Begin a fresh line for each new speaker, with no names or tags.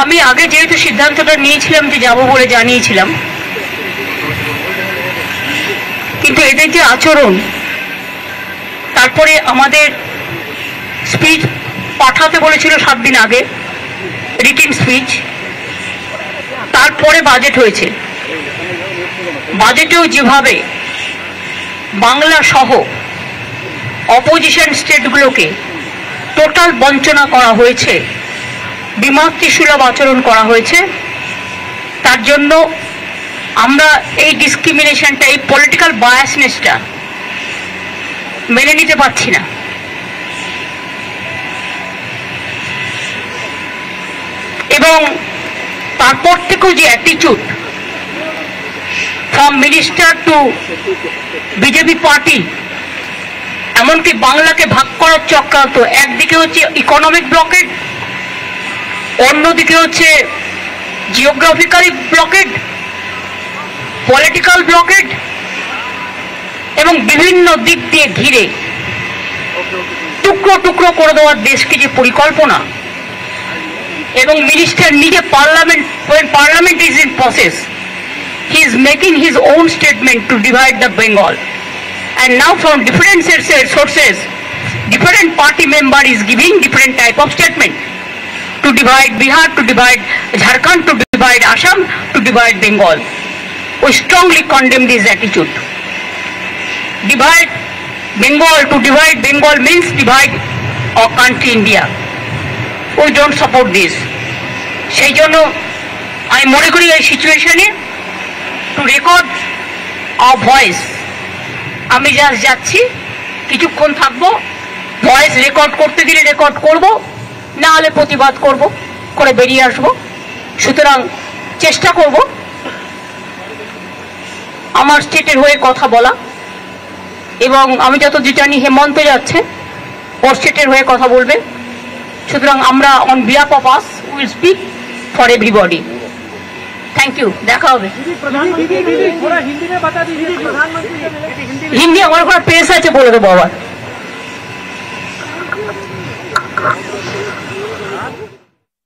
আমি আগে যেহেতু সিদ্ধান্তটা নিয়েছিলাম যে যাব বলে জানিয়েছিলাম, কিন্তু এদের যে আচরণ, তারপরে আমাদের স্পিচ পাঠাতে বলেছিল 7 দিন আগে, রিটেন স্পিচ, তারপরে বাজেট হয়েছে। বাজেটেও যেভাবে বাংলা সহ অপোজিশন স্টেটগুলোকে টোটাল বঞ্চনা করা হয়েছে, বিমাতৃসুলভ আচরণ করা হয়েছে, তার জন্য আমরা এই ডিসক্রিমিনেশনটা, এই পলিটিক্যাল বায়াসনেসটা মেনে নিতে পারছি না। এবং তারপর থেকেও যে attitude from minister two BJP party, এমনকি বাংলাকে ভাগ করার চক্রান্ত, একদিকে হচ্ছে ইকোনমিক ব্লকেড, অন্যদিকে হচ্ছে জিওগ্রাফিক্যালি ব্লকেড, পলিটিক্যাল ব্লকেড, এবং বিভিন্ন দিক দিয়ে ঘিরে টুকরো টুকরো করে দেওয়ার দেশকে যে পরিকল্পনা, এবং মিনিস্টার নিজে parliament is in process, he is making his own statement to divide the Bengal, and now from different sources different party member is giving different type of statement to divide Bihar, to divide Jharkhand, to divide Assam, to divide Bengal. We strongly condemn this attitude. Divide Bengal, to divide Bengal means divide our country India. We don't support this. সেই জন্য আমি মনে করি এই সিচুয়েশনে two record hour voice, আমি just যাচ্ছি, কিছুক্ষণ থাকবো, ভয়েস রেকর্ড করতে দিলে রেকর্ড করব, না হলে প্রতিবাদ করব, করে বেরিয়ে আসবো। সুতরাং চেষ্টা করব আমার স্টেটের হয়ে কথা বলা, এবং আমি যত জানি হেমন্ত যাচ্ছে, ওর স্টেটের হয়ে কথা বলবে। সুতরাং আমরা on behalf of us will speak for everybody. Thank you, দেখা হবে। হিন্দি আমার ঘরে প্রেস আছে, বলে দেবো আবার।